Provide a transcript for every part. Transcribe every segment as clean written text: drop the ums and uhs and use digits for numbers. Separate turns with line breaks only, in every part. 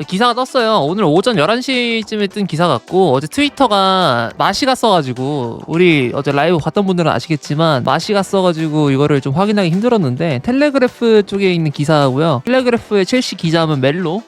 기사가 떴어요. 오늘 오전 11시쯤에 뜬 기사 같고, 어제 트위터가 마시가 써가지고, 우리 어제 라이브 봤던 분들은 아시겠지만 마시가 써가지고 이거를 좀 확인하기 힘들었는데, 텔레그래프 쪽에 있는 기사고요. 텔레그래프의 첼시 기자는 멜로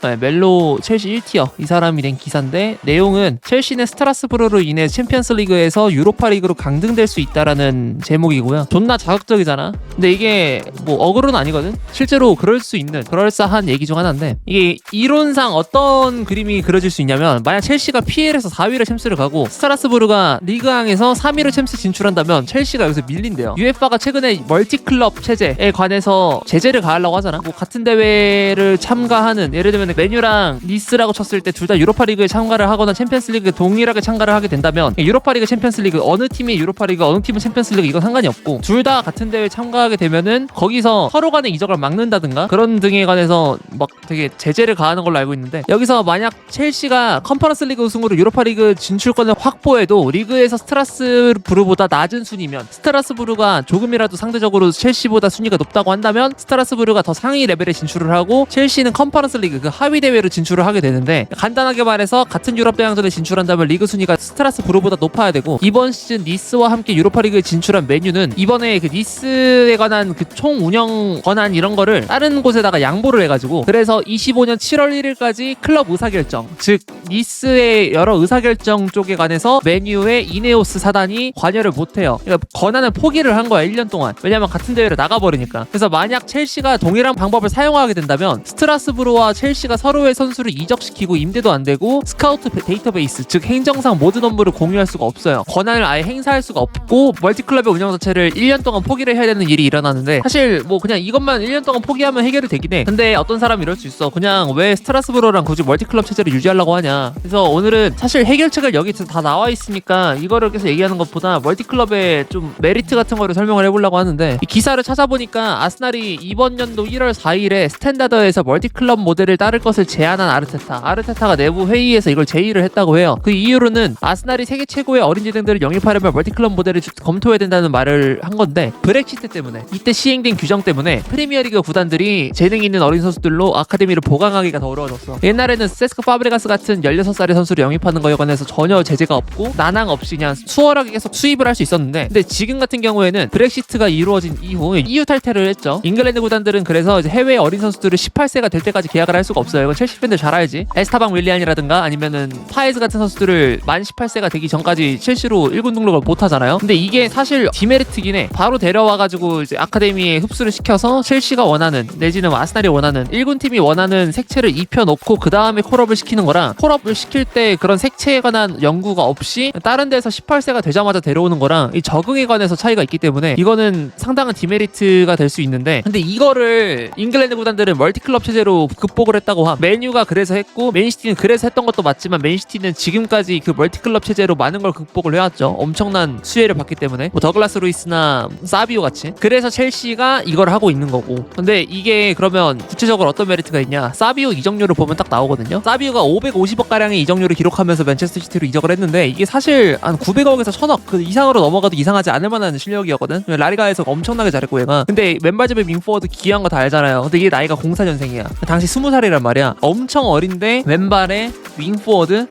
첼시 1티어 이 사람이 낸 기사인데, 내용은 첼시는 스트라스부르로 인해 챔피언스리그에서 유로파리그로 강등될 수 있다라는 제목이고요. 존나 자극적이잖아. 근데 이게 뭐 어그로는 아니거든. 실제로 그럴 수 있는 그럴싸한 얘기 중 하나인데, 이게 이론상 어떤 그림이 그려질 수 있냐면, 만약 첼시가 PL에서 4위를 챔스를 가고 스트라스부르가 리그왕에서 3위를 챔스 진출한다면 첼시가 여기서 밀린대요. UEFA가 최근에 멀티클럽 체제에 관해서 제재를 가하려고 하잖아. 뭐 같은 대회를 참가하는, 예를 들면 메뉴랑 니스라고 쳤을 때 둘 다 유로파리그에 참가를 하거나 챔피언스리그에 동일하게 참가를 하게 된다면, 유로파리그 챔피언스리그 어느 팀이 유로파리그 어느 팀은 챔피언스리그 이건 상관이 없고, 둘 다 같은 대회에 참가하게 되면은 거기서 서로 간의 이적을 막는다든가 그런 등에 관해서 막 되게 제재를 가하는 걸로 알고 있는데, 여기서 만약 첼시가 컨퍼런스 리그 우승으로 유로파리그 진출권을 확보해도 리그에서 스트라스부르보다 낮은 순위면, 스트라스부르가 조금이라도 상대적으로 첼시보다 순위가 높다고 한다면 스트라스부르가 더 상위 레벨에 진출을 하고 첼시는 컨퍼런스 리그 그 하위 대회로 진출을 하게 되는데, 간단하게 말해서 같은 유럽 대항전에 진출한다면 리그 순위가 스트라스부르보다 높아야 되고, 이번 시즌 니스와 함께 유로파리그에 진출한 메뉴는 이번에 그 니스에 관한 그 총 운영 권한 이런 거를 다른 곳에다가 양보를 해가지고, 그래서 25년 7월 1일까지 클럽 의사결정, 즉 니스의 여러 의사결정 쪽에 관해서 메뉴의 이네오스 사단이 관여를 못해요. 그러니까 권한을 포기를 한 거야, 1년 동안. 왜냐면 같은 대회를 나가버리니까. 그래서 만약 첼시가 동일한 방법을 사용하게 된다면 스트라스부르와 첼시가 서로의 선수를 이적시키고 임대도 안 되고, 스카우트 데이터베이스, 즉 행정상 모든 업무를 공유할 수가 없어요. 권한을 아예 행사할 수가 없고, 멀티클럽의 운영 자체를 1년 동안 포기를 해야 되는 일이 일어나는데, 사실 뭐 그냥 이것만 1년 동안 포기하면 해결이 되긴 해. 근데 어떤 사람이 이럴 수 있어. 그냥 왜 스트라스부르랑 굳이 멀티클럽 체제를 유지하려고 하냐. 그래서 오늘은 사실 해결책을 여기 다 나와 있으니까 이거를 계속 얘기하는 것보다 멀티클럽의 좀 메리트 같은 거를 설명을 해보려고 하는데, 이 기사를 찾아보니까 아스날이 이번 연도 1월 4일에 스탠다드에서 멀티클럽 모델을 따를 것을 제안한 아르테타가 내부 회의에서 이걸 제의를 했다고 해요. 그 이유로는 아스날이 세계 최고의 어린이등들을 영입하려면 멀티클럽 모델을 검토해야 된다는 말을 한 건데, 브렉시트 때문에, 이때 시행된 규정 때문에 프리미어리그 구단들이 재능 있는 어린 선수들로 아카데미를 보강하기가 더 어려워졌어. 옛날에는 세스크 파브레가스 같은 16살의 선수를 영입하는 거에 관해서 전혀 제재가 없고 난항 없이 그냥 수월하게 계속 수입을 할 수 있었는데, 근데 지금 같은 경우에는 브렉시트가 이루어진 이후 EU 탈퇴를 했죠. 잉글랜드 구단들은 그래서 이제 해외 어린 선수들을 18세가 될 때까지 계약을 할 수가 없어요. 이건 첼시 팬들 잘 알지. 에스타방 윌리안이라든가 아니면은 파에즈 같은 선수들을 만 18세가 되기 전까지 첼시로 1군 등록을 못 하잖아요. 근데 이게 사실 디메리트긴 해. 바로 데려와가지고 이제 아카데미에 흡수를 시켜서 첼시가 원하는, 내지는 아스날이 원하는, 1군 팀이 원하는 색채를 입혀놓고 그 다음에 콜업을 시키는 거랑, 콜업을 시킬 때 그런 색채에 관한 연구가 없이 다른 데서 18세가 되자마자 데려오는 거랑 이 적응에 관해서 차이가 있기 때문에 이거는 상당한 디메리트가 될 수 있는데, 근데 이거를 잉글랜드 구단들은 멀티클럽 체제로 극복을 했다고 함. 맨유가 그래서 했고, 맨시티는 그래서 했던 것도 맞지만, 맨시티는 지금까지 그 멀티클럽 체제로 많은 걸 극복을 해왔죠. 엄청난 수혜를 받기 때문에. 뭐 더글라스 루이스나 사비오 같이. 그래서 첼시가 이걸 하고 있는 거고. 근데 이게 그러면 구체적으로 어떤 메리트가 있냐? 사비오 이적료를 보면 딱 나오거든요. 사비오가 550억 가량의 이적료를 기록하면서 맨체스터 시티로 이적을 했는데, 이게 사실 한 900억에서 1000억 그 이상으로 넘어가도 이상하지 않을 만한 실력이었거든. 라리가에서 엄청나게 잘했고 얘가. 근데 왼발잡이 윙포워드 기여한 거 다 알잖아요. 근데 이게 나이가 04년생이야. 당시 20살이란 말이야. 엄청 어린데 왼발에 윙포워드,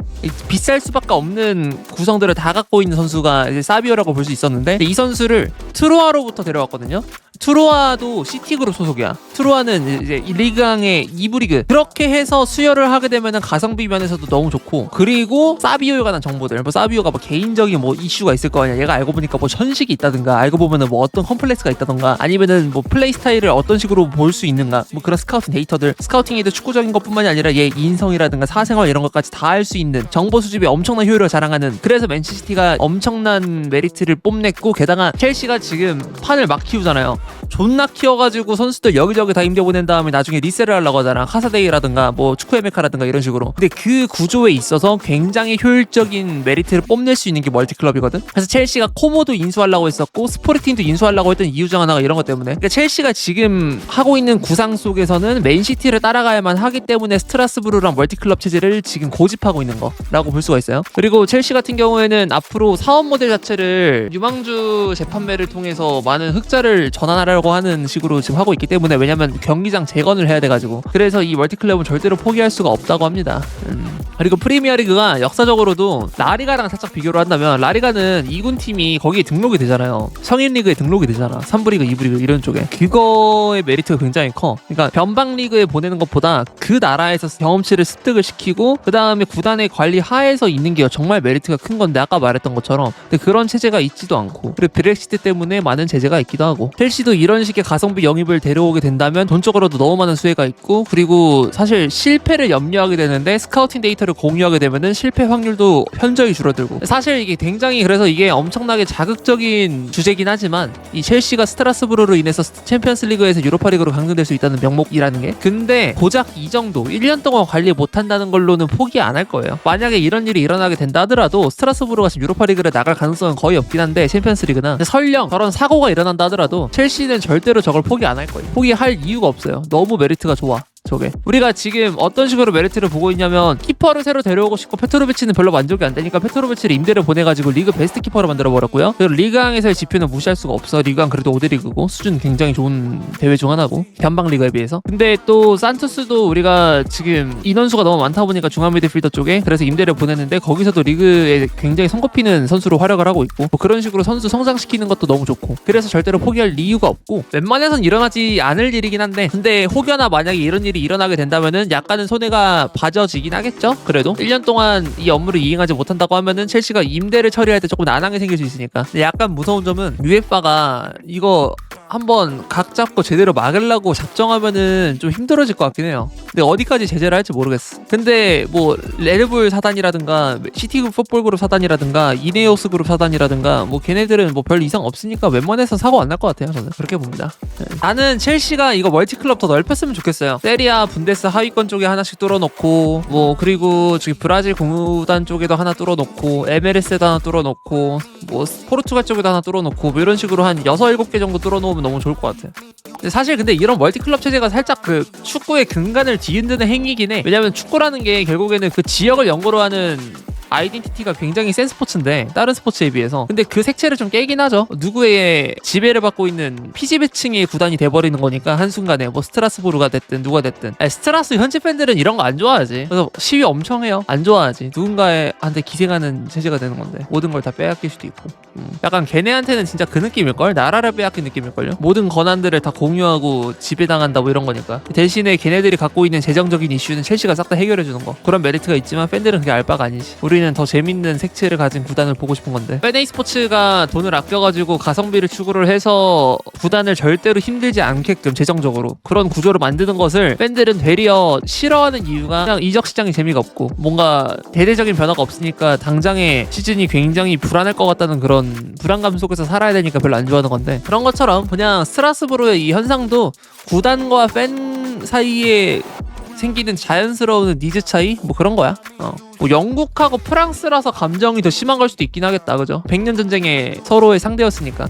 비쌀 수밖에 없는 구성들을 다 갖고 있는 선수가 이제 사비오라고 볼 수 있었는데, 이 선수를 트로아로부터 데려왔거든요. 트로아도 시티그룹 소속이야. 트로아는 이제 리그왕의 2부 리그. 그렇게 해서 수혈을 하게 되면은 가성비 면에서도 너무 좋고, 그리고 사비오에 관한 정보들, 뭐 사비오가 뭐 개인적인 뭐 이슈가 있을 거 아니야. 얘가 알고 보니까 뭐 천식이 있다든가, 알고 보면은 뭐 어떤 컴플렉스가 있다든가, 아니면은 뭐 플레이 스타일을 어떤 식으로 볼 수 있는가, 뭐 그런 스카우팅 데이터들, 스카우팅에도 축구적인 것뿐만이 아니라 얘 인성이라든가 사생활 이런 것까지 다 알 수 있는 정보 수집에 엄청난 효율을 자랑하는, 그래서 맨시티가 엄청난 메리트를 뽐냈고, 게다가 첼시가 지금 판을 막 키우잖아요. 존나 키워가지고 선수들 여기저기 다 임대보낸 다음에 나중에 리셀을 하려고 하잖아. 카사데이라든가 뭐 축구에메카라든가 이런 식으로. 근데 그 구조에 있어서 굉장히 효율적인 메리트를 뽐낼 수 있는 게 멀티클럽이거든. 그래서 첼시가 코모도 인수하려고 했었고, 스포르팅도 인수하려고 했던 이유 중 하나가 이런 것 때문에. 그러니까 첼시가 지금 하고 있는 구상 속에서는 맨시티를 따라가야만 하기 때문에 스트라스부르랑 멀티클럽 체제를 지금 고집하고 있는 거라고 볼 수가 있어요. 그리고 첼시 같은 경우에는 앞으로 사업 모델 자체를 유망주 재판매를 통해서 많은 흑자를 전환 전환하려고 하는 식으로 지금 하고 있기 때문에, 왜냐면 경기장 재건을 해야 돼가지고. 그래서 이 멀티클럽은 절대로 포기할 수가 없다고 합니다. 그리고 프리미어리그가 역사적으로도 라리가랑 살짝 비교를 한다면, 라리가는 2군 팀이 거기에 등록이 되잖아요. 성인 리그에 등록이 되잖아. 3부 리그, 2부 리그 이런 쪽에. 그거의 메리트가 굉장히 커. 그러니까 변방 리그에 보내는 것보다 그 나라에서 경험치를 습득을 시키고 그 다음에 구단의 관리 하에서 있는 게 정말 메리트가 큰 건데, 아까 말했던 것처럼. 근데 그런 체제가 있지도 않고, 그리고 브렉시트 때문에 많은 제재가 있기도 하고. 첼시도 이런 식의 가성비 영입을 데려오게 된다면 돈적으로도 너무 많은 수혜가 있고, 그리고 사실 실패를 염려하게 되는데 스카우팅 데이터를 공유하게 되면은 실패 확률도 현저히 줄어들고. 사실 이게 굉장히, 그래서 이게 엄청나게 자극적인 주제긴 하지만, 이 첼시가 스트라스부르로 인해서 챔피언스 리그에서 유로파 리그로 강등될 수 있다는 명목이라는 게, 근데 고작 이 정도 1년 동안 관리 못한다는 걸로는 포기 안 할 거예요. 만약에 이런 일이 일어나게 된다 하더라도 스트라스부르가 지금 유로파 리그를 나갈 가능성은 거의 없긴 한데, 챔피언스 리그나. 설령 저런 사고가 일어난다 하더라도 첼시는 절대로 저걸 포기 안 할 거예요. 포기할 이유가 없어요. 너무 메리트가 좋아. 저게 우리가 지금 어떤 식으로 메리트를 보고 있냐면, 키퍼를 새로 데려오고 싶고 페트로비치는 별로 만족이 안 되니까 페트로비치를 임대를 보내가지고 리그 베스트 키퍼로 만들어 버렸고요. 그리고 리그왕에서의 지표는 무시할 수가 없어. 리그왕 그래도 5대 리그고 수준 굉장히 좋은 대회 중 하나고, 변방 리그에 비해서. 근데 또 산투스도 우리가 지금 인원수가 너무 많다 보니까 중앙 미드필더 쪽에, 그래서 임대를 보냈는데 거기서도 리그에 굉장히 손꼽히는 선수로 활약을 하고 있고, 뭐 그런 식으로 선수 성장시키는 것도 너무 좋고, 그래서 절대로 포기할 이유가 없고, 웬만해선 일어나지 않을 일이긴 한데, 근데 혹여나 만약에 이런 일이 일어나게 된다면은 약간은 손해가 봐져지긴 하겠죠. 그래도 1년 동안 이 업무를 이행하지 못한다고 하면은 첼시가 임대를 처리할 때 조금 난항이 생길 수 있으니까. 근데 약간 무서운 점은 UEFA가 이거 한번 각 잡고 제대로 막으려고 작정하면은 좀 힘들어질 것 같긴 해요. 근데 어디까지 제재를 할지 모르겠어. 근데 뭐 레드불 사단이라든가 시티 풋볼 그룹 사단이라든가 이네오스 그룹 사단이라든가 뭐 걔네들은 뭐 별 이상 없으니까 웬만해서 사고 안 날 것 같아요. 저는 그렇게 봅니다. 나는 첼시가 이거 멀티클럽 더 넓혔으면 좋겠어요. 세리아 분데스 하위권 쪽에 하나씩 뚫어놓고, 뭐 그리고 저기 브라질 구단 쪽에도 하나 뚫어놓고, MLS에도 하나 뚫어놓고, 뭐 포르투갈 쪽에도 하나 뚫어놓고, 뭐 이런 식으로 한 6, 7개 정도 뚫어놓으면 너무 좋을 것 같아요. 근데 사실 근데 이런 멀티클럽 체제가 살짝 그 축구의 근간을 뒤흔드는 행위긴 해. 왜냐면 축구라는 게 결국에는 그 지역을 연고로 하는 아이덴티티가 굉장히 센 스포츠인데, 다른 스포츠에 비해서. 근데 그 색채를 좀 깨긴 하죠. 누구의 지배를 받고 있는 피지배층의 구단이 돼버리는 거니까 한순간에. 뭐 스트라스부르가 됐든 누가 됐든. 아니, 스트라스 현지 팬들은 이런 거 안 좋아하지. 그래서 시위 엄청 해요. 안 좋아하지. 누군가한테 기생하는 체제가 되는 건데 모든 걸 다 빼앗길 수도 있고. 약간 걔네한테는 진짜 그 느낌일걸? 나라를 빼앗긴 느낌일걸요? 모든 권한들을 다 공유하고 지배당한다 뭐 이런 거니까. 대신에 걔네들이 갖고 있는 재정적인 이슈는 첼시가 싹 다 해결해주는 거. 그런 메리트가 있지만 팬들은 그게 알 바가 아니지. 우리는 더 재밌는 색채를 가진 구단을 보고 싶은 건데, 팬에이 스포츠가 돈을 아껴가지고 가성비를 추구를 해서 구단을 절대로 힘들지 않게끔 재정적으로 그런 구조를 만드는 것을 팬들은 되려 싫어하는 이유가, 그냥 이적 시장이 재미가 없고 뭔가 대대적인 변화가 없으니까 당장의 시즌이 굉장히 불안할 것 같다는 그런 불안감 속에서 살아야 되니까 별로 안 좋아하는 건데, 그런 것처럼 그냥 스트라스부르의 이 현상도 구단과 팬 사이에 생기는 자연스러운 니즈 차이? 뭐 그런 거야. 뭐 영국하고 프랑스라서 감정이 더 심한 걸 수도 있긴 하겠다. 그죠? 100년 전쟁에 서로의 상대였으니까.